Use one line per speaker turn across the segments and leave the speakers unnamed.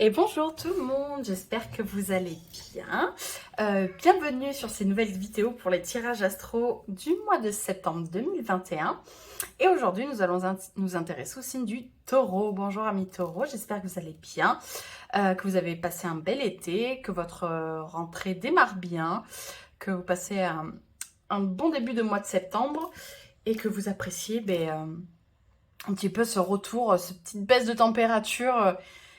Et bonjour tout le monde, j'espère que vous allez bien. Bienvenue sur ces nouvelles vidéos pour les tirages astro du mois de septembre 2021. Et aujourd'hui, nous allons nous intéresser au signe du taureau. Bonjour amis taureaux, j'espère que vous allez bien, que vous avez passé un bel été, que votre rentrée démarre bien, que vous passez un bon début de mois de septembre et que vous appréciez un petit peu ce retour, cette petite baisse de température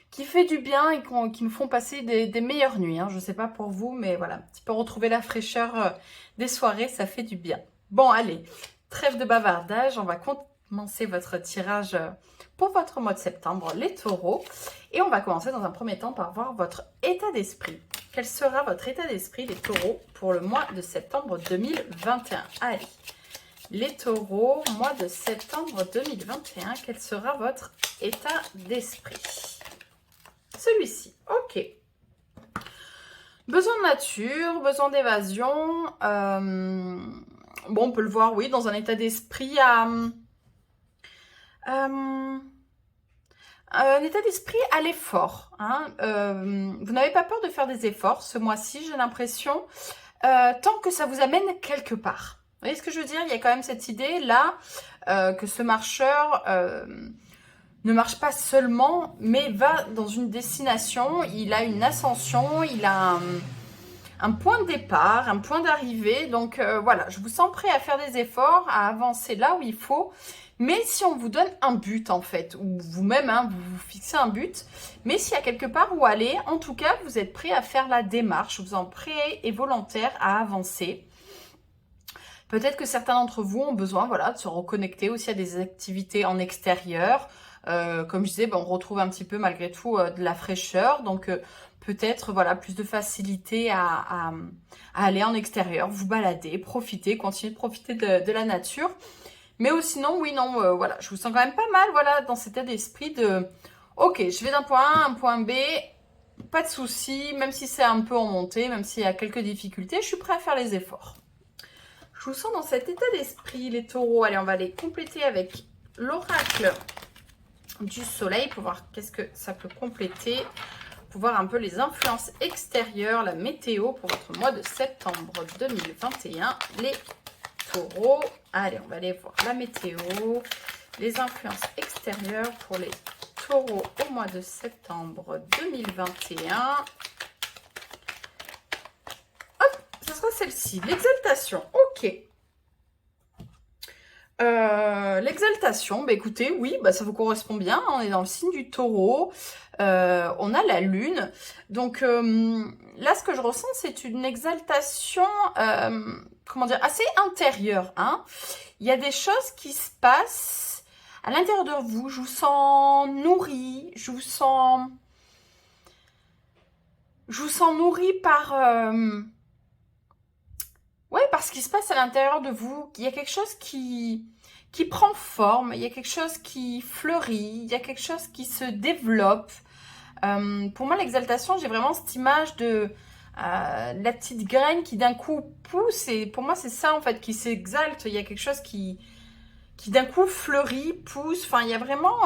qui fait du bien et qui nous font passer des meilleures nuits. Hein. Je ne sais pas pour vous, mais voilà, un petit peu retrouver la fraîcheur des soirées, ça fait du bien. Bon, allez, trêve de bavardage, on va commencer votre tirage pour votre mois de septembre, les taureaux. Et on va commencer dans un premier temps par voir votre état d'esprit. Quel sera votre état d'esprit, les taureaux, pour le mois de septembre 2021? Allez, les taureaux, mois de septembre 2021, quel sera votre état d'esprit? Celui-ci, ok. Besoin de nature, besoin d'évasion. Bon, on peut le voir, oui, dans un état d'esprit un état d'esprit à l'effort. Hein. Vous n'avez pas peur de faire des efforts ce mois-ci, j'ai l'impression, tant que ça vous amène quelque part. Vous voyez ce que je veux dire? Il y a quand même cette idée-là que ce marcheur ne marche pas seulement, mais va dans une destination, il a une ascension, il a un point de départ, un point d'arrivée. Donc voilà, je vous sens prêt à faire des efforts, à avancer là où il faut. Mais si on vous donne un but en fait, ou vous-même, hein, vous vous fixez un but, mais s'il y a quelque part où aller, en tout cas, vous êtes prêt à faire la démarche, vous êtes prêt et volontaire à avancer. Peut-être que certains d'entre vous ont besoin voilà, de se reconnecter aussi à des activités en extérieur. Comme je disais, on retrouve un petit peu malgré tout de la fraîcheur. Donc peut-être voilà, plus de facilité à aller en extérieur, vous balader, profiter, continuer de profiter de la nature. Mais sinon, oui, non, voilà, je vous sens quand même pas mal voilà, dans cet état d'esprit de « Ok, je vais d'un point A à un point B, pas de souci, même si c'est un peu en montée, même s'il y a quelques difficultés, je suis prêt à faire les efforts. » Je vous sens dans cet état d'esprit, les taureaux. Allez, on va les compléter avec l'oracle du soleil pour voir qu'est-ce que ça peut compléter, pour voir un peu les influences extérieures, la météo pour votre mois de septembre 2021, les taureaux. Allez, on va aller voir la météo, les influences extérieures pour les taureaux au mois de septembre 2021. Hop, ce sera celle-ci, l'exaltation. Ok. L'exaltation, écoutez, oui, ça vous correspond bien, on est dans le signe du taureau, on a la lune, donc là ce que je ressens c'est une exaltation, comment dire, assez intérieure, hein. Il y a des choses qui se passent à l'intérieur de vous, je vous sens nourri, je vous sens nourri par... ouais, par ce qui se passe à l'intérieur de vous, il y a quelque chose qui prend forme, il y a quelque chose qui fleurit, il y a quelque chose qui se développe. Pour moi, l'exaltation, j'ai vraiment cette image de la petite graine qui d'un coup pousse. Et pour moi, c'est ça en fait qui s'exalte. Il y a quelque chose qui d'un coup fleurit, pousse. Enfin, il y a vraiment...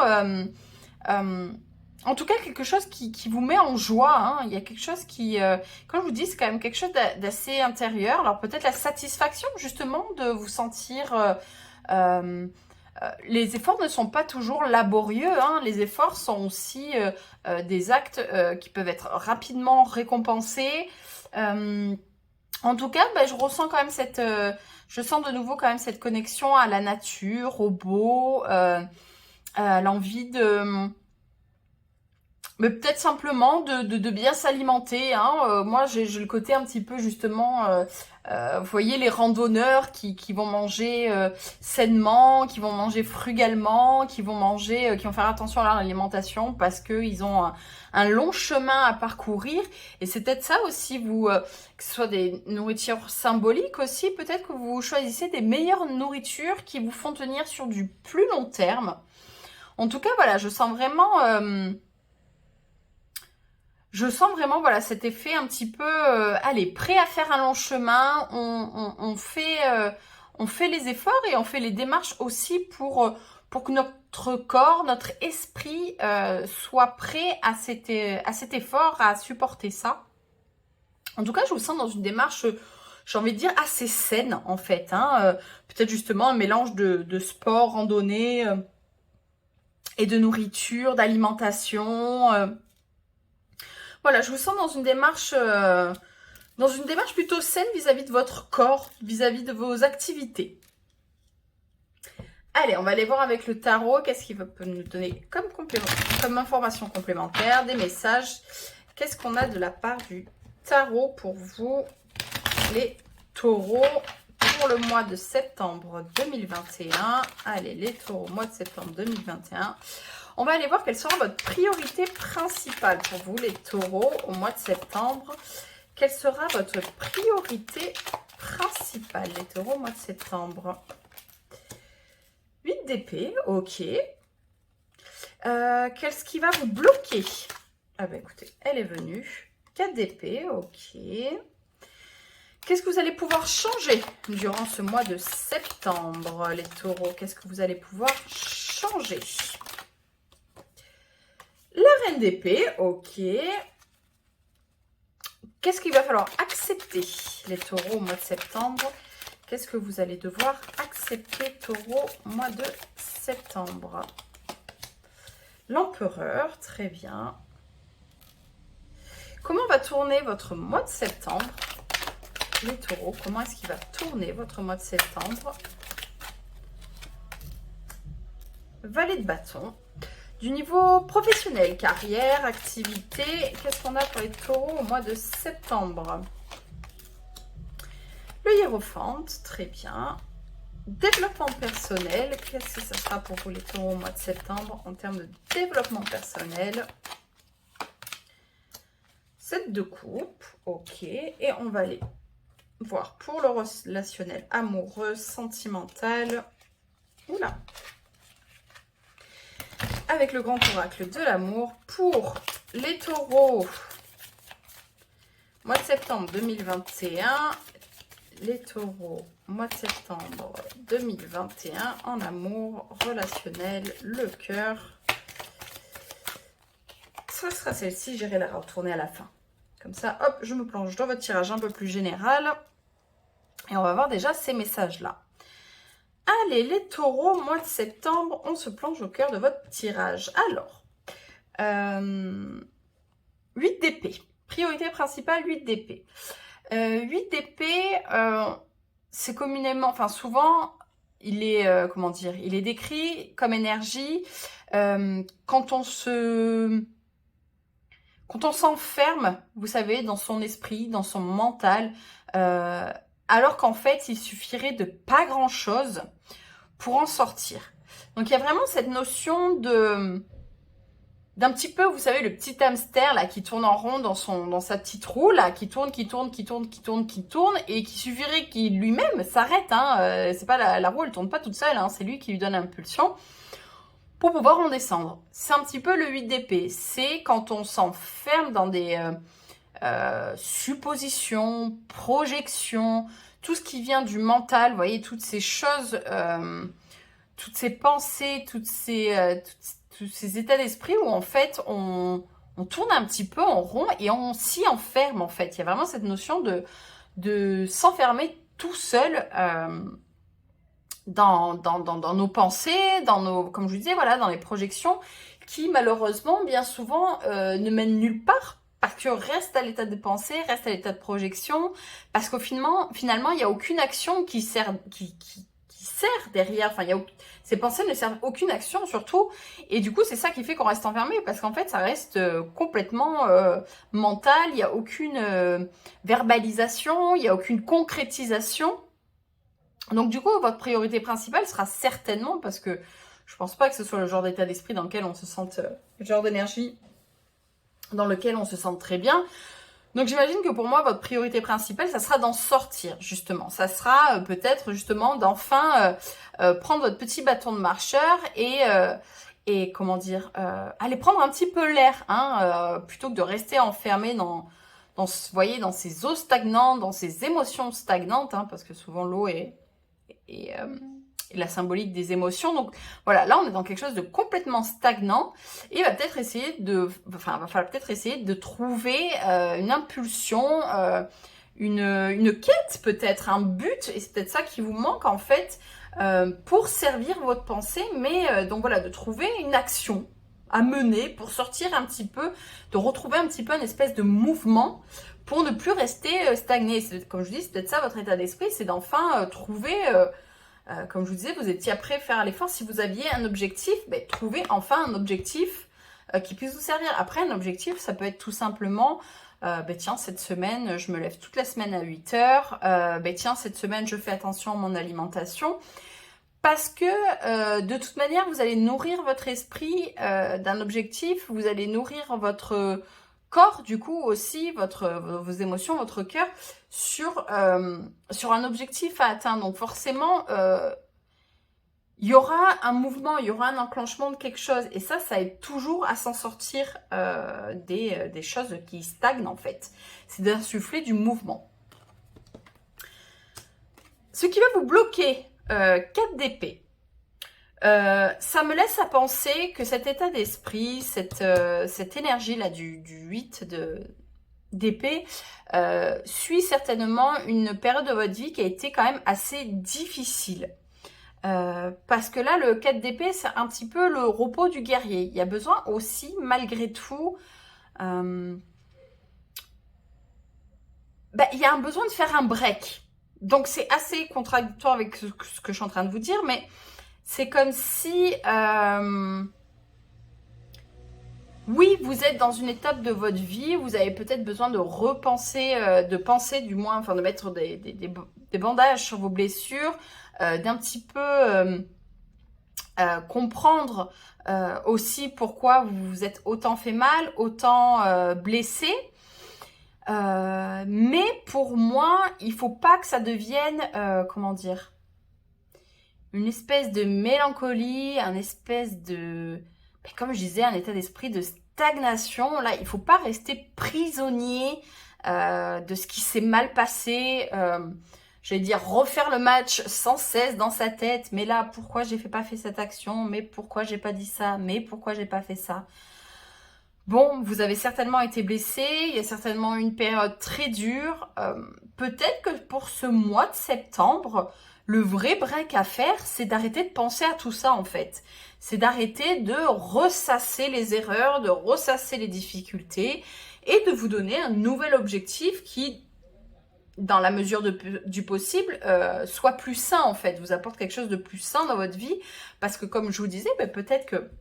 en tout cas, quelque chose qui vous met en joie. Hein. Il y a quelque chose qui, comme je vous dis, c'est quand même quelque chose d'assez intérieur. Alors peut-être la satisfaction justement de vous sentir... les efforts ne sont pas toujours laborieux. Hein. Les efforts sont aussi des actes qui peuvent être rapidement récompensés. En tout cas, je ressens quand même cette... je sens de nouveau quand même cette connexion à la nature, au beau, à l'envie de... Mais peut-être simplement de bien s'alimenter. Hein. Moi, j'ai le côté un petit peu justement, vous voyez, les randonneurs qui vont manger sainement, qui vont manger frugalement, qui vont manger, qui vont faire attention à leur alimentation parce qu'ils ont un long chemin à parcourir. Et c'est peut-être ça aussi, vous, que ce soit des nourritures symboliques aussi, peut-être que vous choisissez des meilleures nourritures qui vous font tenir sur du plus long terme. En tout cas, voilà, je sens vraiment... voilà, cet effet un petit peu, allez, prêt à faire un long chemin, on fait les efforts et on fait les démarches aussi pour que notre notre corps, notre esprit soit prêt à cet effort, à supporter ça. En tout cas, je vous sens dans une démarche, j'ai envie de dire, assez saine, en fait. Hein. Peut-être justement un mélange de sport, randonnée et de nourriture, d'alimentation. Voilà, je vous sens dans une démarche plutôt saine vis-à-vis de votre corps, vis-à-vis de vos activités. Allez, on va aller voir avec le tarot. Qu'est-ce qu'il peut nous donner comme information complémentaire, des messages. Qu'est-ce qu'on a de la part du tarot pour vous, les taureaux, pour le mois de septembre 2021. Allez, les taureaux, mois de septembre 2021. On va aller voir quelle sera votre priorité principale pour vous, les taureaux, au mois de septembre. Quelle sera votre priorité principale, les taureaux, au mois de septembre? 8 d'épée, ok. Qu'est-ce qui va vous bloquer? Ah ben écoutez, elle est venue. 4 d'épée, ok. Qu'est-ce que vous allez pouvoir changer durant ce mois de septembre, les taureaux? Qu'est-ce que vous allez pouvoir changer? La reine d'épée, ok. Qu'est-ce qu'il va falloir accepter, les taureaux, au mois de septembre? Qu'est-ce que vous allez devoir accepter, taureau, au mois de septembre? L'empereur, très bien. Comment va tourner votre mois de septembre, les taureaux? Comment est-ce qu'il va tourner votre mois de septembre? Valet de bâton. Du niveau professionnel, carrière, activité, qu'est-ce qu'on a pour les taureaux au mois de septembre? Le hiérophante, très bien. Développement personnel, qu'est-ce que ça sera pour vous les taureaux au mois de septembre en termes de développement personnel? 7 de coupe, ok. Et on va aller voir pour le relationnel amoureux, sentimental. Oula! Avec le grand oracle de l'amour pour les taureaux. Mois de septembre 2021. Les taureaux, mois de septembre 2021. En amour, relationnel, le cœur. Ça sera celle-ci, j'irai la retourner à la fin. Comme ça, hop, je me plonge dans votre tirage un peu plus général. Et on va voir déjà ces messages-là. Allez, les taureaux, mois de septembre, on se plonge au cœur de votre tirage. Alors, 8 d'épée. Priorité principale, 8 d'épée. 8 d'épée, c'est communément, enfin souvent, il est, comment dire, il est décrit comme énergie quand on s'enferme, vous savez, dans son esprit, dans son mental, alors qu'en fait, il suffirait de pas grand-chose pour en sortir. Donc, il y a vraiment cette notion d'un petit peu, vous savez, le petit hamster là qui tourne en rond dans sa petite roue là, qui tourne, et qui suffirait qu'il lui-même s'arrête. Hein, c'est pas la roue, elle tourne pas toute seule. Hein, c'est lui qui lui donne l'impulsion pour pouvoir en descendre. C'est un petit peu le 8 d'épée. C'est quand on s'enferme dans des suppositions, projections, tout ce qui vient du mental, vous voyez, toutes ces choses, toutes ces pensées, tous ces états d'esprit où en fait on tourne un petit peu en rond et on s'y enferme en fait. Il y a vraiment cette notion de s'enfermer tout seul dans nos pensées, comme je vous disais, voilà, dans les projections qui malheureusement bien souvent ne mènent nulle part. Parce que reste à l'état de pensée, reste à l'état de projection, parce qu'au finalement, il n'y a aucune action qui sert derrière. Enfin, ces pensées ne servent aucune action surtout. Et du coup, c'est ça qui fait qu'on reste enfermé, parce qu'en fait, ça reste complètement mental. Il n'y a aucune verbalisation, il n'y a aucune concrétisation. Donc du coup, votre priorité principale sera certainement, parce que je pense pas que ce soit le genre d'état d'esprit dans lequel on se sente, le genre d'énergie dans lequel on se sent très bien. Donc j'imagine que pour moi, votre priorité principale, ça sera d'en sortir, justement. Ça sera peut-être justement d'enfin prendre votre petit bâton de marcheur et comment dire, aller prendre un petit peu l'air, hein, plutôt que de rester enfermé vous voyez, dans ces eaux stagnantes, dans ces émotions stagnantes, hein, parce que souvent l'eau est et la symbolique des émotions. Donc voilà, là on est dans quelque chose de complètement stagnant et va peut-être essayer va falloir peut-être essayer de trouver une impulsion, une quête peut-être, un but, et c'est peut-être ça qui vous manque en fait pour servir votre pensée, mais donc voilà, de trouver une action à mener pour sortir un petit peu, de retrouver un petit peu une espèce de mouvement pour ne plus rester stagné. Comme je vous dis, c'est peut-être ça votre état d'esprit, c'est d'enfin trouver, comme je vous disais, vous étiez prêt à faire l'effort. Si vous aviez un objectif, trouvez enfin un objectif qui puisse vous servir. Après, un objectif, ça peut être tout simplement, tiens, cette semaine, je me lève toute la semaine à 8 heures. Tiens, cette semaine, je fais attention à mon alimentation. Parce que de toute manière, vous allez nourrir votre esprit d'un objectif, vous allez nourrir votre corps, du coup aussi, vos émotions, votre cœur, sur un objectif à atteindre. Donc forcément, il y aura un mouvement, il y aura un enclenchement de quelque chose. Et ça aide toujours à s'en sortir des choses qui stagnent en fait. C'est d'insuffler du mouvement. Ce qui va vous bloquer, 4 d'épée. Ça me laisse à penser que cet état d'esprit, cette énergie-là du 8 d'épée, suit certainement une période de votre vie qui a été quand même assez difficile. Parce que là, le 4 d'épée, c'est un petit peu le repos du guerrier. Il y a besoin aussi, malgré tout, il y a un besoin de faire un break. Donc, c'est assez contradictoire avec ce que je suis en train de vous dire, mais c'est comme si, oui, vous êtes dans une étape de votre vie, vous avez peut-être besoin de repenser, de mettre des bandages sur vos blessures, d'un petit peu comprendre aussi pourquoi vous vous êtes autant fait mal, autant blessé. Mais pour moi, il faut pas que ça devienne, une espèce de mélancolie, un espèce de, comme je disais, un état d'esprit de stagnation. Là, il faut pas rester prisonnier de ce qui s'est mal passé. J'allais dire refaire le match sans cesse dans sa tête. Mais là, pourquoi j'ai pas fait cette action? Mais pourquoi j'ai pas dit ça? Mais pourquoi j'ai pas fait ça? Bon, vous avez certainement été blessé, il y a certainement une période très dure. Peut-être que pour ce mois de septembre, le vrai break à faire, c'est d'arrêter de penser à tout ça en fait. C'est d'arrêter de ressasser les erreurs, de ressasser les difficultés et de vous donner un nouvel objectif qui, dans la mesure du possible, soit plus sain en fait, vous apporte quelque chose de plus sain dans votre vie. Parce que comme je vous disais, peut-être que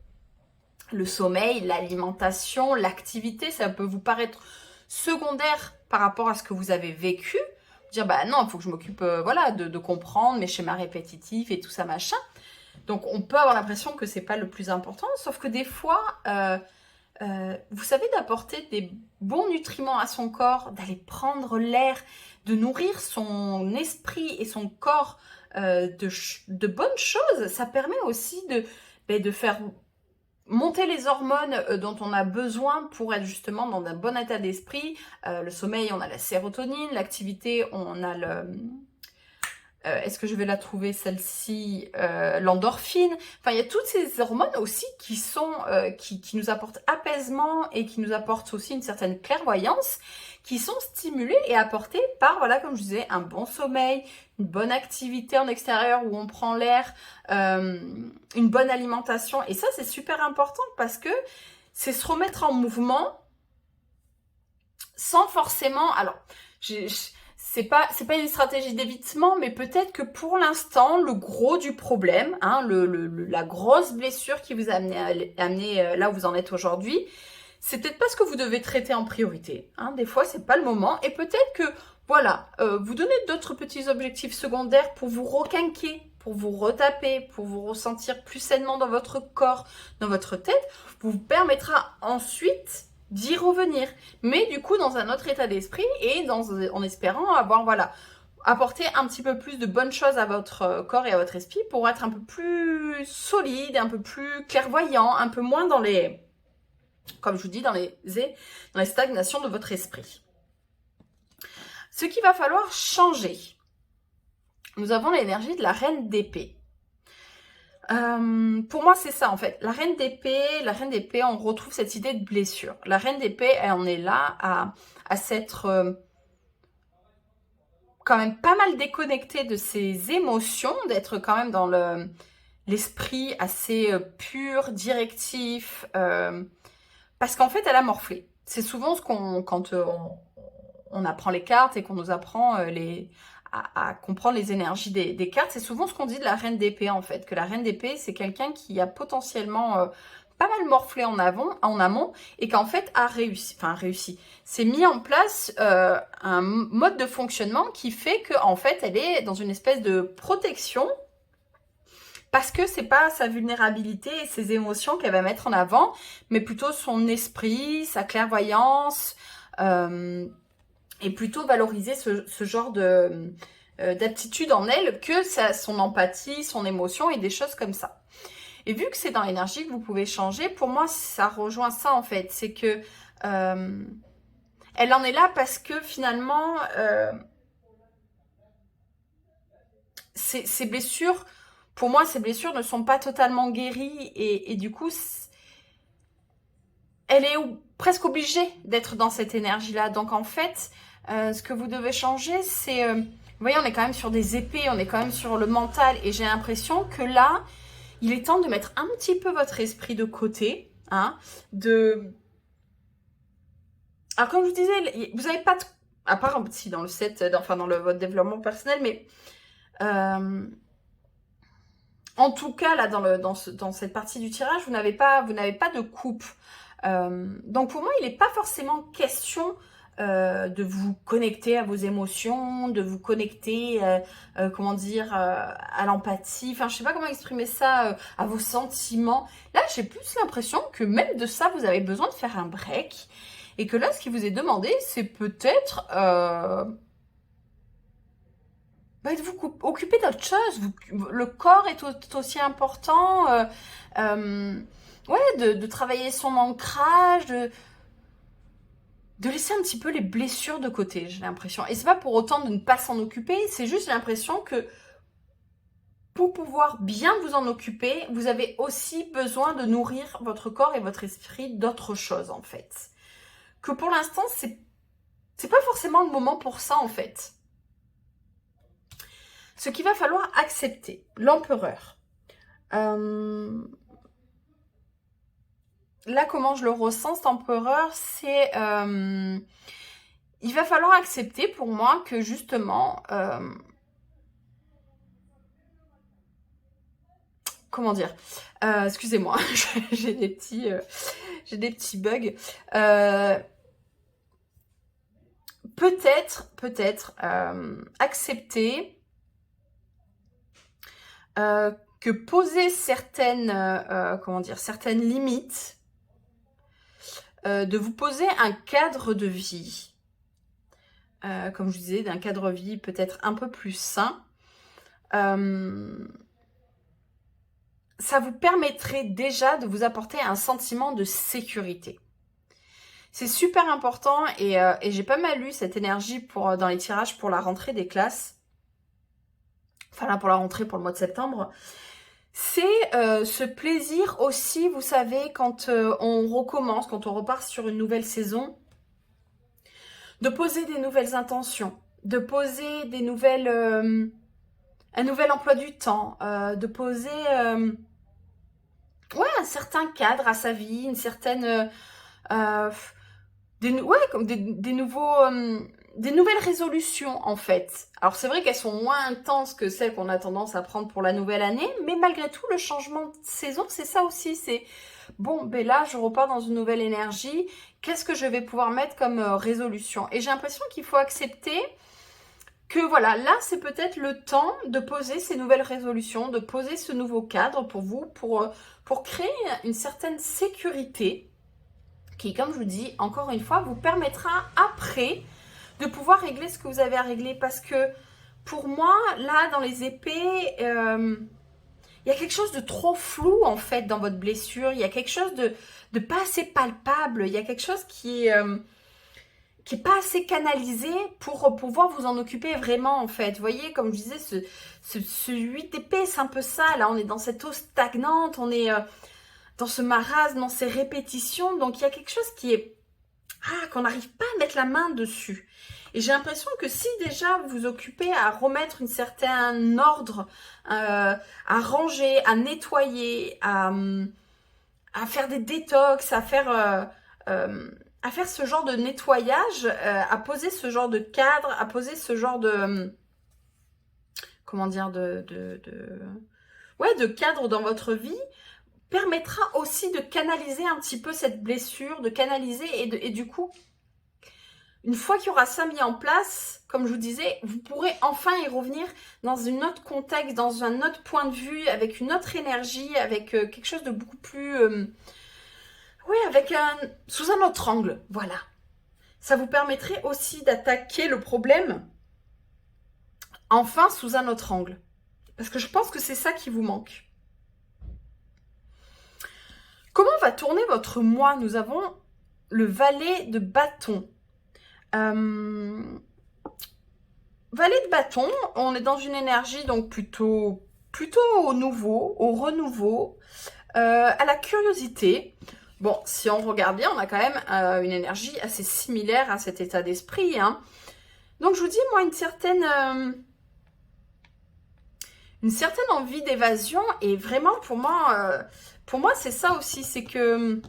le sommeil, l'alimentation, l'activité, ça peut vous paraître secondaire par rapport à ce que vous avez vécu. Dire, non, il faut que je m'occupe de comprendre mes schémas répétitifs et tout ça, machin. Donc, on peut avoir l'impression que c'est pas le plus important, sauf que des fois, vous savez, d'apporter des bons nutriments à son corps, d'aller prendre l'air, de nourrir son esprit et son corps de bonnes choses, ça permet aussi de faire monter les hormones dont on a besoin pour être justement dans un bon état d'esprit. Le sommeil, on a la sérotonine. L'activité, on a est-ce que je vais la trouver celle-ci? L'endorphine. Enfin, il y a toutes ces hormones aussi qui sont qui nous apportent apaisement et qui nous apportent aussi une certaine clairvoyance, qui sont stimulées et apportées par, comme je disais, un bon sommeil, une bonne activité en extérieur où on prend l'air, une bonne alimentation. Et ça, c'est super important parce que c'est se remettre en mouvement sans forcément... Alors, c'est pas une stratégie d'évitement, mais peut-être que pour l'instant, le gros du problème, la grosse blessure qui vous a amené là où vous en êtes aujourd'hui, c'est peut-être pas ce que vous devez traiter en priorité. Des fois, c'est pas le moment. Et peut-être que, vous donnez d'autres petits objectifs secondaires pour vous requinquer, pour vous retaper, pour vous ressentir plus sainement dans votre corps, dans votre tête, vous permettra ensuite d'y revenir. Mais du coup, dans un autre état d'esprit et en espérant avoir, apporter un petit peu plus de bonnes choses à votre corps et à votre esprit pour être un peu plus solide, un peu plus clairvoyant, un peu moins dans les... Comme je vous dis, dans les stagnations de votre esprit. Ce qu'il va falloir changer. Nous avons l'énergie de la reine d'épée. Pour moi, c'est ça en fait. La reine d'épée, on retrouve cette idée de blessure. La reine d'épée, elle en est là à s'être quand même pas mal déconnectée de ses émotions, d'être quand même dans l'esprit assez pur, directif, parce qu'en fait, elle a morflé. C'est souvent ce quand on apprend les cartes et qu'on nous apprend à comprendre les énergies des cartes, c'est souvent ce qu'on dit de la reine d'épée en fait, que la reine d'épée c'est quelqu'un qui a potentiellement pas mal morflé en amont et qu'en fait a réussi, c'est mis en place un mode de fonctionnement qui fait qu'en fait elle est dans une espèce de protection parce que c'est pas sa vulnérabilité et ses émotions qu'elle va mettre en avant, mais plutôt son esprit, sa clairvoyance, et plutôt valoriser ce genre d'aptitude en elle que son empathie, son émotion et des choses comme ça. Et vu que c'est dans l'énergie que vous pouvez changer, pour moi, ça rejoint ça en fait. C'est que elle en est là parce que finalement, ces blessures, pour moi, ces blessures ne sont pas totalement guéries et du coup, elle est presque obligée d'être dans cette énergie-là. Donc en fait, ce que vous devez changer, c'est... vous voyez, on est quand même sur des épées, on est quand même sur le mental. Et j'ai l'impression que là, il est temps de mettre un petit peu votre esprit de côté. Hein, Alors comme je vous disais, vous n'avez pas... À part si dans le set, enfin dans votre développement personnel, mais... en tout cas, là, dans cette partie du tirage, vous n'avez pas de coupe. Donc pour moi, il n'est pas forcément question de vous connecter à vos émotions, de vous connecter, comment dire, à l'empathie. Enfin, je sais pas comment exprimer ça, à vos sentiments. Là, j'ai plus l'impression que même de ça, vous avez besoin de faire un break. Et que là, ce qui vous est demandé, c'est peut-être... de vous occuper d'autre chose. Le corps est aussi important. Ouais, de travailler son ancrage, de laisser un petit peu les blessures de côté, j'ai l'impression. Et c'est pas pour autant de ne pas s'en occuper, c'est juste l'impression que pour pouvoir bien vous en occuper, vous avez aussi besoin de nourrir votre corps et votre esprit d'autres choses, en fait. Que pour l'instant, c'est pas forcément le moment pour ça, en fait. Ce qu'il va falloir accepter, l'empereur. Là, comment je le ressens, cet empereur, c'est... il va falloir accepter pour moi que justement... comment dire, excusez-moi, j'ai des petits bugs. Peut-être accepter que poser certaines limites, de vous poser un cadre de vie, comme je disais, d'un cadre de vie peut-être un peu plus sain, ça vous permettrait déjà de vous apporter un sentiment de sécurité. C'est super important et j'ai pas mal eu cette énergie dans les tirages pour la rentrée des classes. Enfin là, pour la rentrée, pour le mois de septembre. C'est ce plaisir aussi, vous savez, quand on recommence, quand on repart sur une nouvelle saison, de poser des nouvelles intentions, de poser des nouvelles... un nouvel emploi du temps, de poser un certain cadre à sa vie, une certaine... des nouvelles résolutions en fait. Alors c'est vrai qu'elles sont moins intenses que celles qu'on a tendance à prendre pour la nouvelle année, mais malgré tout le changement de saison, c'est ça aussi, c'est bon, ben là je repars dans une nouvelle énergie, qu'est-ce que je vais pouvoir mettre comme résolution? Et j'ai l'impression qu'il faut accepter que voilà, là c'est peut-être le temps de poser ces nouvelles résolutions, de poser ce nouveau cadre pour vous, pour créer une certaine sécurité qui, comme je vous dis, encore une fois, vous permettra après de pouvoir régler ce que vous avez à régler. Parce que pour moi, là, dans les épées, il y a quelque chose de trop flou, en fait, dans votre blessure. Il y a quelque chose de pas assez palpable. Il y a quelque chose qui qui est pas assez canalisé pour pouvoir vous en occuper vraiment, en fait. Vous voyez, comme je disais, ce 8 d'épée, c'est un peu ça. Là, on est dans cette eau stagnante, on est dans ce marasme, dans ces répétitions. Donc, il y a quelque chose qui est... qu'on n'arrive pas à mettre la main dessus. Et j'ai l'impression que si déjà vous vous occupez à remettre un certain ordre, à ranger, à nettoyer, à faire des détox, à faire ce genre de nettoyage, à poser ce genre de cadre, à poser ce genre de... comment dire, ouais, de cadre dans votre vie, permettra aussi de canaliser un petit peu cette blessure, de canaliser et du coup, une fois qu'il y aura ça mis en place, comme je vous disais, vous pourrez enfin y revenir dans un autre contexte, dans un autre point de vue, avec une autre énergie, avec quelque chose de beaucoup plus... oui, sous un autre angle, voilà. Ça vous permettrait aussi d'attaquer le problème, enfin sous un autre angle. Parce que je pense que c'est ça qui vous manque. Comment va tourner votre mois? Nous avons le valet de bâton. Valet de bâton, on est dans une énergie donc plutôt au nouveau, au renouveau, à la curiosité. Bon, si on regarde bien, on a quand même une énergie assez similaire à cet état d'esprit. Hein. Donc je vous dis, moi, une certaine envie d'évasion et vraiment pour moi c'est ça aussi, c'est que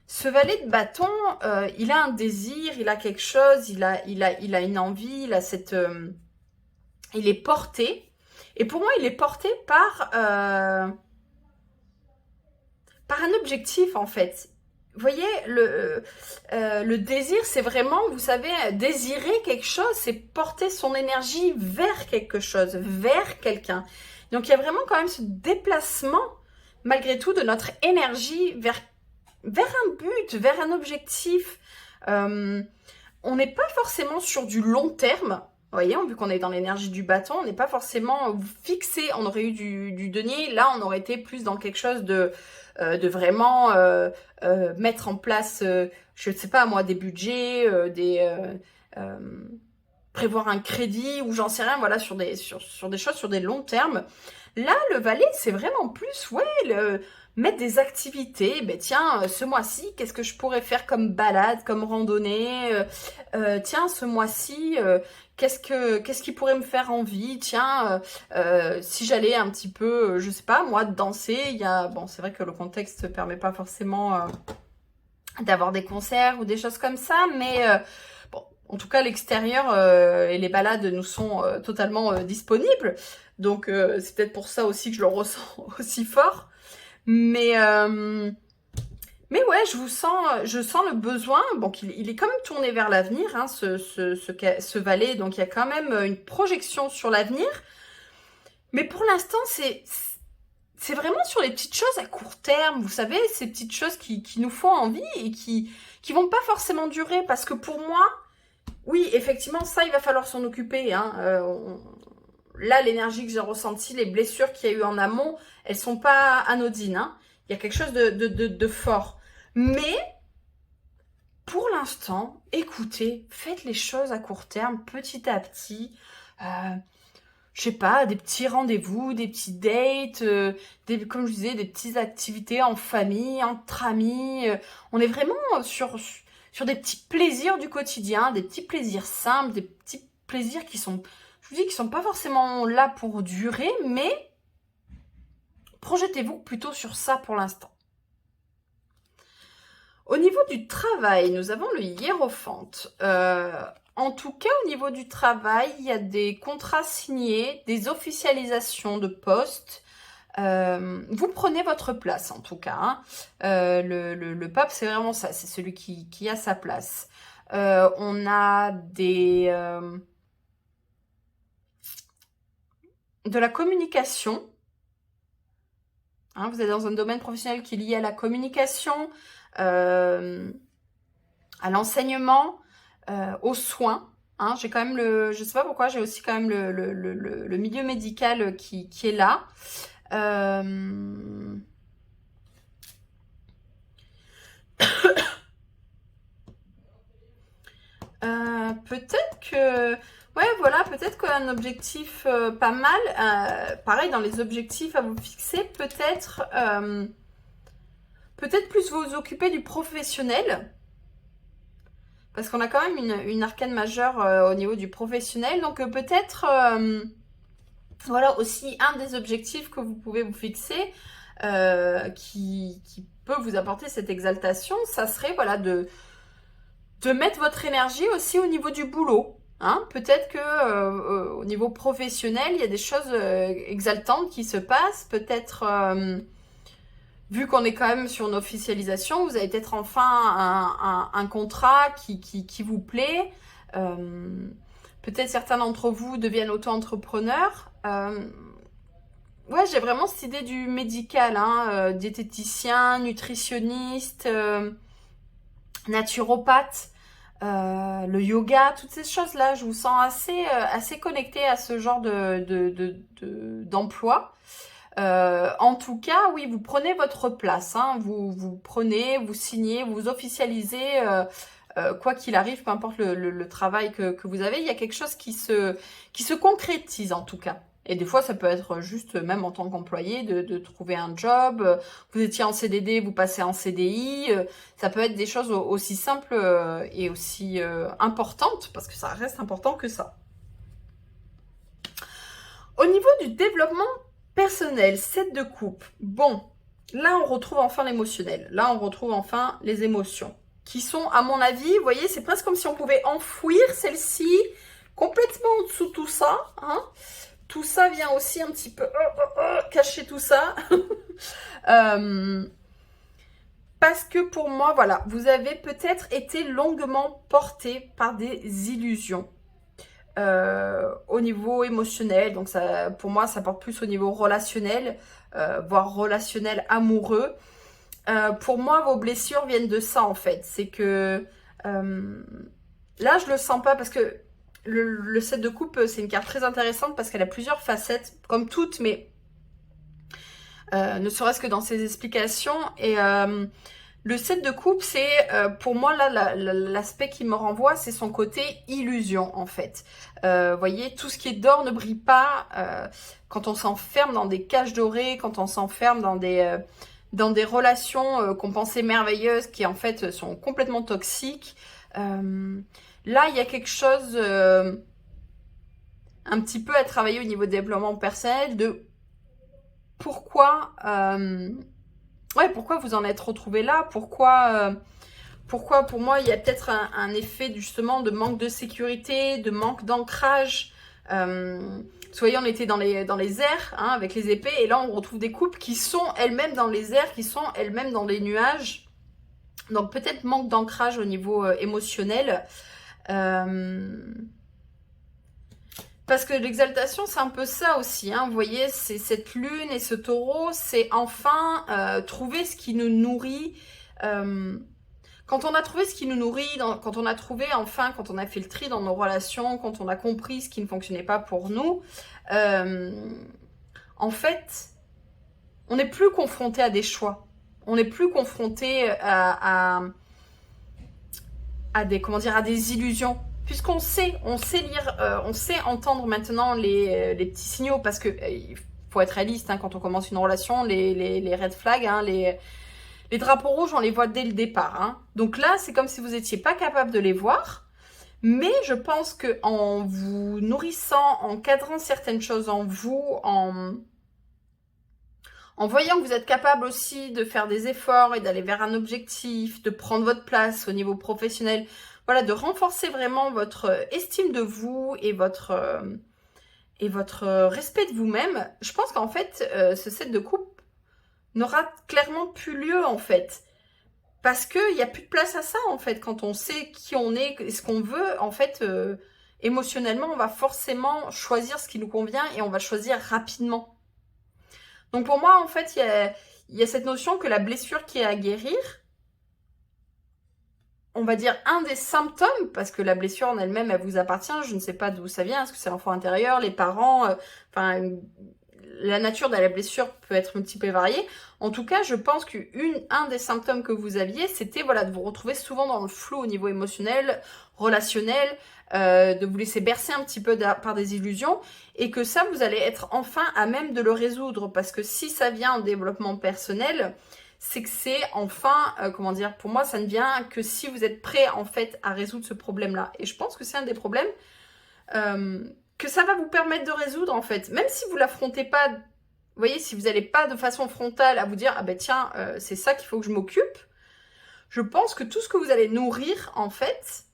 ce valet de bâton, il a un désir, il a quelque chose, il a une envie, il a cette, il est porté. Et pour moi, il est porté par un objectif en fait. Vous voyez, le désir, c'est vraiment, vous savez, désirer quelque chose, c'est porter son énergie vers quelque chose, vers quelqu'un. Donc il y a vraiment quand même ce déplacement, malgré tout, de notre énergie vers un but, vers un objectif. On n'est pas forcément sur du long terme. Vous voyez, vu qu'on est dans l'énergie du bâton, on n'est pas forcément fixé. On aurait eu du denier. Là, on aurait été plus dans quelque chose de vraiment mettre en place, je ne sais pas moi, des budgets, prévoir un crédit ou j'en sais rien, voilà, sur des choses, sur des longs termes. Là, le valet, c'est vraiment plus, ouais, mettre des activités. Ben tiens, ce mois-ci, qu'est-ce que je pourrais faire comme balade, comme randonnée tiens, ce mois-ci, qu'est-ce qui pourrait me faire envie? Tiens, si j'allais un petit peu, je sais pas, moi, danser, bon, c'est vrai que le contexte ne permet pas forcément d'avoir des concerts ou des choses comme ça, mais bon, en tout cas, l'extérieur et les balades nous sont totalement disponibles. Donc, c'est peut-être pour ça aussi que je le ressens aussi fort. Mais ouais, je sens le besoin. Bon, il est quand même tourné vers l'avenir, hein, ce valet. Donc, il y a quand même une projection sur l'avenir. Mais pour l'instant, c'est vraiment sur les petites choses à court terme. Vous savez, ces petites choses qui nous font envie et qui vont pas forcément durer. Parce que pour moi, oui, effectivement, ça, il va falloir s'en occuper. Hein. Là, l'énergie que j'ai ressentie, les blessures qu'il y a eu en amont, elles sont pas anodines. Hein. Il y a quelque chose de fort. Mais, pour l'instant, écoutez, faites les choses à court terme, petit à petit. Je sais pas, des petits rendez-vous, des petits dates, comme je disais, des petites activités en famille, entre amis. On est vraiment sur des petits plaisirs du quotidien, des petits plaisirs simples, des petits plaisirs qui sont, je vous dis, qui sont pas forcément là pour durer, mais projetez-vous plutôt sur ça pour l'instant. Au niveau du travail, nous avons le hiérophante. En tout cas, au niveau du travail, il y a des contrats signés, des officialisations de postes. Vous prenez votre place, en tout cas. Hein. Le pape, c'est vraiment ça. C'est celui qui a sa place. On a de la communication. Hein, vous êtes dans un domaine professionnel qui est lié à la communication, à l'enseignement, aux soins. Hein, j'ai quand même je sais pas pourquoi, j'ai aussi quand même le milieu médical qui est là. peut-être que... Ouais, voilà, peut-être qu'un objectif pas mal. Pareil, dans les objectifs à vous fixer, peut-être plus vous occuper du professionnel. Parce qu'on a quand même une arcane majeure au niveau du professionnel. Donc peut-être, voilà aussi un des objectifs que vous pouvez vous fixer qui peut vous apporter cette exaltation, ça serait voilà, de mettre votre énergie aussi au niveau du boulot. Hein, peut-être que au niveau professionnel, il y a des choses exaltantes qui se passent. Peut-être, vu qu'on est quand même sur une officialisation, vous avez peut-être enfin un contrat qui vous plaît. Peut-être certains d'entre vous deviennent auto-entrepreneurs. Ouais, j'ai vraiment cette idée du médical, hein, diététicien, nutritionniste, naturopathe. Le yoga, toutes ces choses-là, je vous sens assez connecté à ce genre d'emploi. En tout cas, oui, vous prenez votre place, hein, vous prenez, vous signez, vous officialisez, quoi qu'il arrive, peu importe le travail que vous avez, il y a quelque chose qui se concrétise en tout cas. Et des fois, ça peut être juste, même en tant qu'employé, de trouver un job. Vous étiez en CDD, vous passez en CDI. Ça peut être des choses aussi simples et aussi importantes, parce que ça reste important que ça. Au niveau du développement personnel, 7 de coupe. Bon, là, on retrouve enfin l'émotionnel. Là, on retrouve enfin les émotions, qui sont, à mon avis, vous voyez, c'est presque comme si on pouvait enfouir celle-ci complètement en dessous de tout ça, hein. Tout ça vient aussi un petit peu cacher tout ça. Parce que pour moi, voilà, vous avez peut-être été longuement porté par des illusions au niveau émotionnel. Donc ça, pour moi, ça porte plus au niveau relationnel, voire relationnel amoureux. Pour moi, vos blessures viennent de ça, en fait. C'est que là, je le sens pas parce que le 7 de coupe, c'est une carte très intéressante parce qu'elle a plusieurs facettes, comme toutes, mais ne serait-ce que dans ses explications. Et le 7 de coupe, c'est pour moi, là, l'aspect qui me renvoie, c'est son côté illusion, en fait. Voyez, tout ce qui est d'or ne brille pas. Quand on s'enferme dans des cages dorées, quand on s'enferme dans des relations qu'on pensait merveilleuses, qui en fait sont complètement toxiques, là, il y a quelque chose un petit peu à travailler au niveau développement personnel de pourquoi, pourquoi vous en êtes retrouvé là, pourquoi pour moi il y a peut-être un effet justement de manque de sécurité, de manque d'ancrage. Soyez, on était dans les airs, hein, avec les épées, et là on retrouve des couples qui sont elles-mêmes dans les airs, qui sont elles-mêmes dans les nuages. Donc peut-être manque d'ancrage au niveau émotionnel. Parce que l'exaltation, c'est un peu ça aussi, hein. Vous voyez, c'est cette lune et ce taureau, c'est enfin trouver ce qui nous nourrit. Quand on a trouvé ce qui nous nourrit, quand on a trouvé enfin, quand on a fait le tri dans nos relations, quand on a compris ce qui ne fonctionnait pas pour nous, en fait, on n'est plus confronté à des choix. On n'est plus confronté à des illusions. Puisqu'on sait lire, on sait entendre maintenant les petits signaux, parce que il faut être réaliste, hein, quand on commence une relation, les red flags, hein, les drapeaux rouges, on les voit dès le départ. Hein. Donc là, c'est comme si vous n'étiez pas capable de les voir, mais je pense qu'en vous nourrissant, en cadrant certaines choses en vous, en voyant que vous êtes capable aussi de faire des efforts et d'aller vers un objectif, de prendre votre place au niveau professionnel, voilà, de renforcer vraiment votre estime de vous et votre respect de vous-même, je pense qu'en fait, ce 7 de coupe n'aura clairement plus lieu, en fait. Parce qu'il n'y a plus de place à ça, en fait. Quand on sait qui on est et ce qu'on veut, en fait, émotionnellement, on va forcément choisir ce qui nous convient et on va choisir rapidement. Donc pour moi, en fait, il y a cette notion que la blessure qui est à guérir, on va dire un des symptômes, parce que la blessure en elle-même, elle vous appartient, je ne sais pas d'où ça vient, est-ce que c'est l'enfant intérieur, les parents, la nature de la blessure peut être multiple et variée. En tout cas, je pense qu'un des symptômes que vous aviez, c'était voilà, de vous retrouver souvent dans le flou au niveau émotionnel, relationnel, de vous laisser bercer un petit peu par des illusions, et que ça, vous allez être enfin à même de le résoudre. Parce que si ça vient en développement personnel, c'est que c'est enfin, comment dire, pour moi, ça ne vient que si vous êtes prêt en fait à résoudre ce problème-là. Et je pense que c'est un des problèmes que ça va vous permettre de résoudre en fait. Même si vous l'affrontez pas, vous voyez, si vous n'allez pas de façon frontale à vous dire, ah ben tiens, c'est ça qu'il faut que je m'occupe, je pense que tout ce que vous allez nourrir en fait,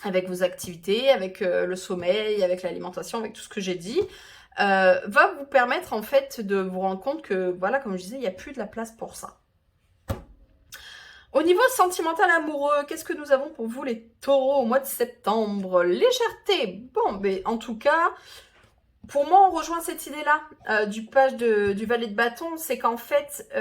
avec vos activités, avec le sommeil, avec l'alimentation, avec tout ce que j'ai dit, va vous permettre en fait de vous rendre compte que, voilà, comme je disais, il n'y a plus de la place pour ça. Au niveau sentimental amoureux, qu'est-ce que nous avons pour vous les taureaux au mois de septembre? Légèreté. Bon, mais en tout cas, pour moi, on rejoint cette idée-là du page du valet de bâton, c'est qu'en fait,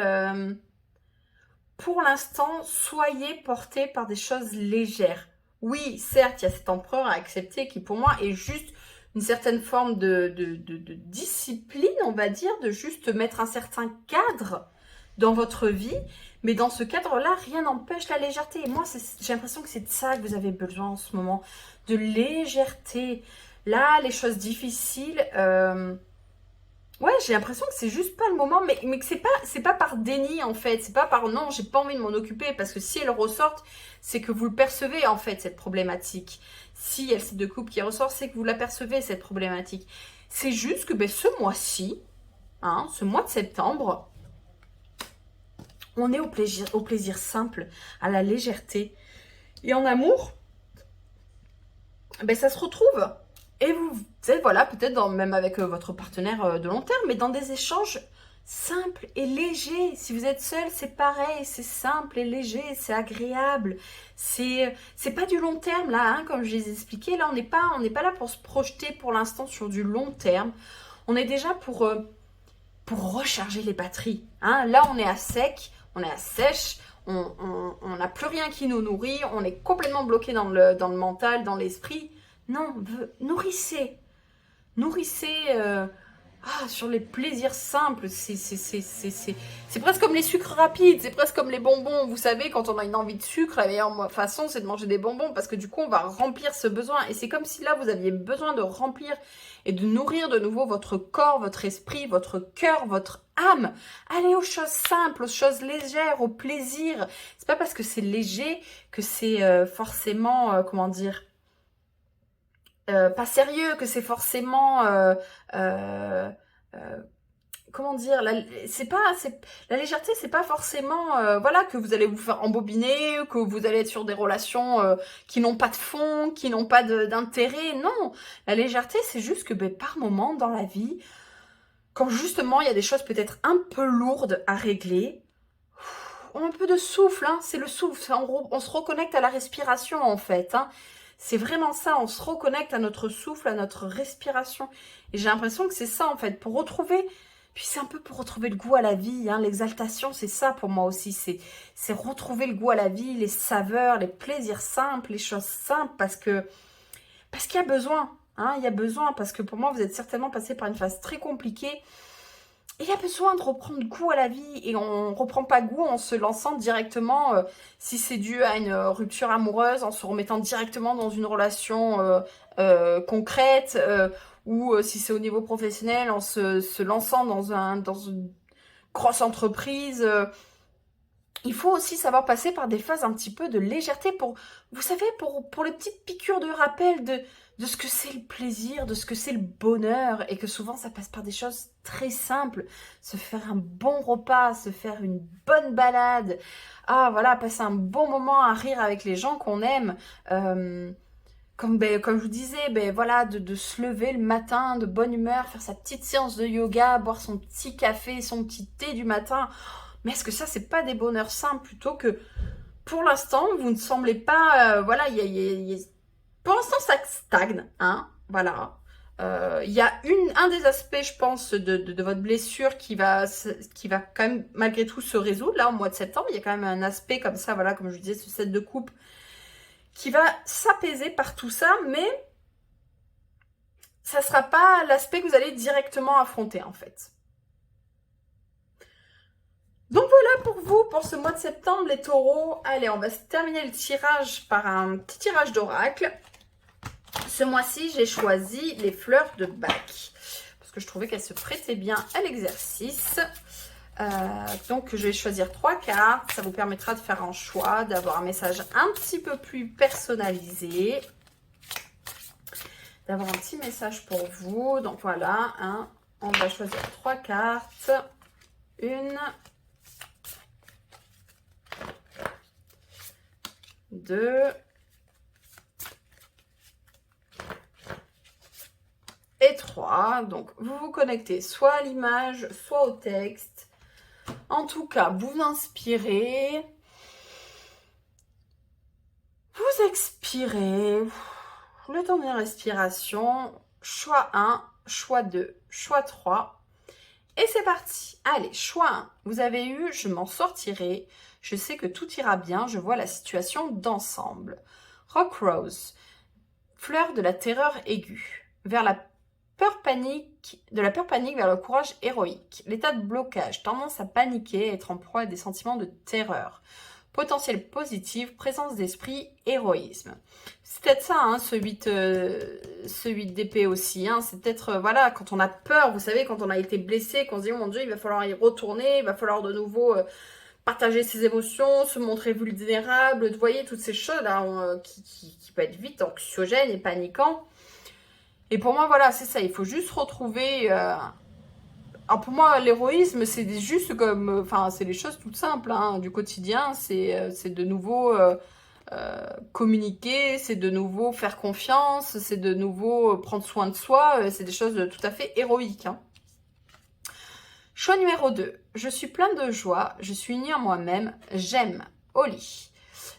pour l'instant, soyez portés par des choses légères. Oui, certes, il y a cet empereur à accepter qui, pour moi, est juste une certaine forme de discipline, on va dire, de juste mettre un certain cadre dans votre vie. Mais dans ce cadre-là, rien n'empêche la légèreté. Et moi, j'ai l'impression que c'est de ça que vous avez besoin en ce moment. De légèreté. Là, les choses difficiles... Ouais, j'ai l'impression que c'est juste pas le moment, mais que c'est pas par déni en fait, c'est pas par non, j'ai pas envie de m'en occuper, parce que si elle ressort, c'est que vous le percevez en fait, cette problématique. Si il y a le site de couple qui ressort, c'est que vous la percevez, cette problématique. C'est juste que ben, ce mois-ci, hein, ce mois de septembre, on est au plaisir simple, à la légèreté. Et en amour, ben, ça se retrouve. Et vous êtes, voilà, peut-être même avec votre partenaire de long terme, mais dans des échanges simples et légers. Si vous êtes seul, c'est pareil, c'est simple et léger, c'est agréable. C'est pas du long terme, là, hein, comme je les ai expliqué. Là, on n'est pas là pour se projeter pour l'instant sur du long terme. On est déjà pour recharger les batteries. Hein. Là, on est à sec, on est à sèche, on n'a plus rien qui nous nourrit, on est complètement bloqué dans le mental, dans l'esprit. Non, nourrissez. Nourrissez sur les plaisirs simples. C'est presque comme les sucres rapides, c'est presque comme les bonbons. Vous savez, quand on a une envie de sucre, la meilleure façon, c'est de manger des bonbons parce que du coup, on va remplir ce besoin. Et c'est comme si là, vous aviez besoin de remplir et de nourrir de nouveau votre corps, votre esprit, votre cœur, votre âme. Allez aux choses simples, aux choses légères, au plaisir. C'est pas parce que c'est léger que c'est forcément, comment dire... pas sérieux, que c'est forcément comment dire, la légèreté, c'est pas forcément voilà, que vous allez vous faire embobiner, que vous allez être sur des relations qui n'ont pas de fond, qui n'ont pas d'intérêt. Non, la légèreté, c'est juste que par moment dans la vie, quand justement il y a des choses peut-être un peu lourdes à régler, un peu de souffle, hein, c'est le souffle, on se reconnecte à la respiration en fait, hein. C'est vraiment ça, on se reconnecte à notre souffle, à notre respiration. Et j'ai l'impression que c'est ça en fait, pour retrouver, puis c'est un peu pour retrouver le goût à la vie, hein. L'exaltation, c'est ça pour moi aussi, c'est retrouver le goût à la vie, les saveurs, les plaisirs simples, les choses simples, parce qu'il y a besoin, hein, il y a besoin, parce que pour moi, vous êtes certainement passé par une phase très compliquée. Et il y a besoin de reprendre goût à la vie, et on ne reprend pas goût en se lançant directement, si c'est dû à une rupture amoureuse, en se remettant directement dans une relation concrète, ou si c'est au niveau professionnel, en se lançant dans une grosse entreprise. Il faut aussi savoir passer par des phases un petit peu de légèreté pour, vous savez, pour les petites piqûres de rappel de ce que c'est le plaisir, de ce que c'est le bonheur, et que souvent ça passe par des choses très simples. Se faire un bon repas, se faire une bonne balade, voilà, passer un bon moment à rire avec les gens qu'on aime. Comme je vous disais, voilà, de se lever le matin de bonne humeur, faire sa petite séance de yoga, boire son petit café, son petit thé du matin. Mais est-ce que ça, c'est pas des bonheurs simples plutôt que, pour l'instant, vous ne semblez pas... voilà, pour l'instant, ça stagne, hein, voilà. Il y a un des aspects, je pense, de votre blessure qui va quand même, malgré tout, se résoudre. Là, au mois de septembre, il y a quand même un aspect comme ça, voilà, comme je vous disais, ce set de coupe, qui va s'apaiser par tout ça, mais ça ne sera pas l'aspect que vous allez directement affronter, en fait. Donc voilà pour vous, pour ce mois de septembre, les taureaux. Allez, on va terminer le tirage par un petit tirage d'oracle. Ce mois-ci, j'ai choisi les fleurs de Bach parce que je trouvais qu'elles se prêtaient bien à l'exercice. Donc, je vais choisir 3 cartes. Ça vous permettra de faire un choix, d'avoir un message un petit peu plus personnalisé. D'avoir un petit message pour vous. Donc, voilà. Hein, on va choisir 3 cartes. 1, 2 et 3. Donc, vous vous connectez soit à l'image, soit au texte. En tout cas, vous inspirez. Vous expirez. Le temps d'une respiration. Choix 1, choix 2, choix 3. Et c'est parti. Allez, choix 1. Vous avez eu « Je m'en sortirai. Je sais que tout ira bien. Je vois la situation d'ensemble. » Rock Rose. Fleur de la terreur aiguë. Vers la peur panique, de la peur panique vers le courage héroïque. L'état de blocage. Tendance à paniquer, être en proie à des sentiments de terreur. Potentiel positif, présence d'esprit, héroïsme. C'est peut-être ça, hein, ce 8 d'épée aussi. Hein. C'est peut-être, voilà, quand on a peur, vous savez, quand on a été blessé, qu'on se dit, oh mon Dieu, il va falloir y retourner, il va falloir de nouveau partager ses émotions, se montrer vulnérable. Vous voyez, toutes ces choses-là qui peuvent être vite anxiogènes et paniquants. Et pour moi, voilà, c'est ça. Il faut juste retrouver... Alors pour moi, l'héroïsme, c'est juste comme... Enfin, c'est les choses toutes simples hein, du quotidien. C'est de nouveau communiquer, c'est de nouveau faire confiance, c'est de nouveau prendre soin de soi. C'est des choses tout à fait héroïques. Hein. Choix numéro 2. Je suis plein de joie, je suis unie en moi-même, j'aime. Oli.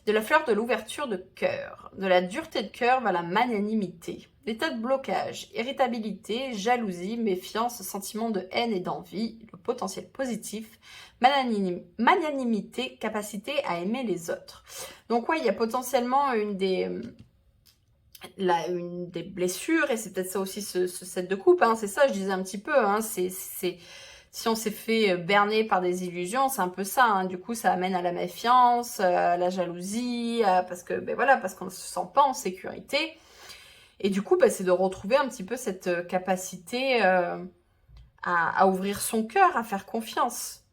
De la fleur de l'ouverture de cœur, de la dureté de cœur vers la magnanimité. L'état de blocage, irritabilité, jalousie, méfiance, sentiment de haine et d'envie, le potentiel positif, magnanimité, capacité à aimer les autres. Donc ouais, il y a potentiellement une des blessures, et c'est peut-être ça aussi ce set de coupe, hein, c'est ça, je disais un petit peu, hein, si on s'est fait berner par des illusions, c'est un peu ça. Hein. Du coup, ça amène à la méfiance, à la jalousie, parce qu'on ne se sent pas en sécurité. Et du coup, c'est de retrouver un petit peu cette capacité à ouvrir son cœur, à faire confiance.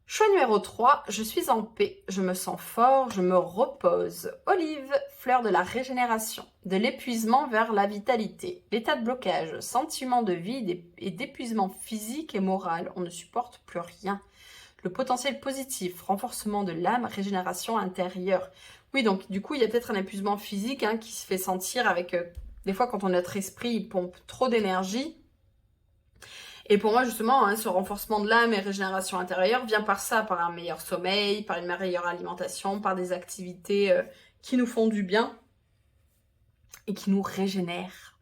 Choix numéro 3, je suis en paix, je me sens fort, je me repose. Olive, fleur de la régénération, de l'épuisement vers la vitalité. L'état de blocage, sentiment de vide et d'épuisement physique et moral, on ne supporte plus rien. Le potentiel positif, renforcement de l'âme, régénération intérieure. Oui, donc du coup, il y a peut-être un épuisement physique qui se fait sentir avec... des fois, quand notre esprit il pompe trop d'énergie. Et pour moi, justement, ce renforcement de l'âme et régénération intérieure vient par ça, par un meilleur sommeil, par une meilleure alimentation, par des activités qui nous font du bien et qui nous régénèrent,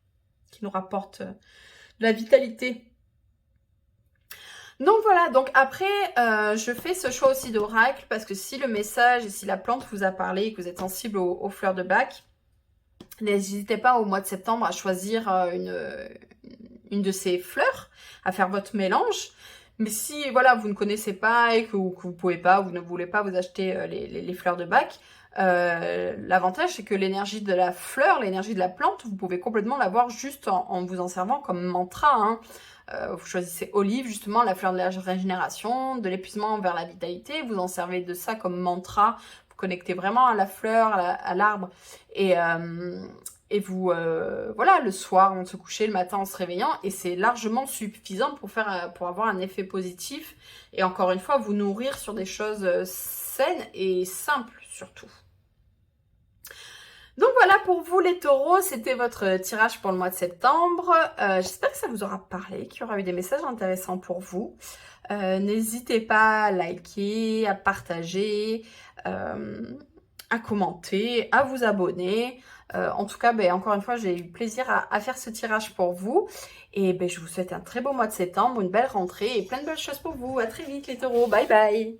qui nous rapportent de la vitalité. Donc voilà, donc après, je fais ce choix aussi d'oracle parce que si le message et si la plante vous a parlé et que vous êtes sensible aux fleurs de Bach, n'hésitez pas au mois de septembre à choisir une de ces fleurs, à faire votre mélange. Mais si voilà, vous ne connaissez pas et que vous ne pouvez pas, vous ne voulez pas vous acheter les fleurs de Bach, l'avantage c'est que l'énergie de la fleur, l'énergie de la plante, vous pouvez complètement l'avoir juste en vous en servant comme mantra. Hein. Vous choisissez olive, justement, la fleur de la régénération, de l'épuisement vers la vitalité. Vous en servez de ça comme mantra. Vous connectez vraiment à la fleur, à l'arbre. Et vous, voilà, le soir, on se coucher, le matin, en se réveillant. Et c'est largement suffisant pour avoir un effet positif. Et encore une fois, vous nourrir sur des choses saines et simples, surtout. Donc voilà pour vous les taureaux, c'était votre tirage pour le mois de septembre. J'espère que ça vous aura parlé, qu'il y aura eu des messages intéressants pour vous. N'hésitez pas à liker, à partager, à commenter, à vous abonner. En tout cas, encore une fois, j'ai eu plaisir à faire ce tirage pour vous. Et je vous souhaite un très beau mois de septembre, une belle rentrée et plein de belles choses pour vous. À très vite les taureaux, bye bye.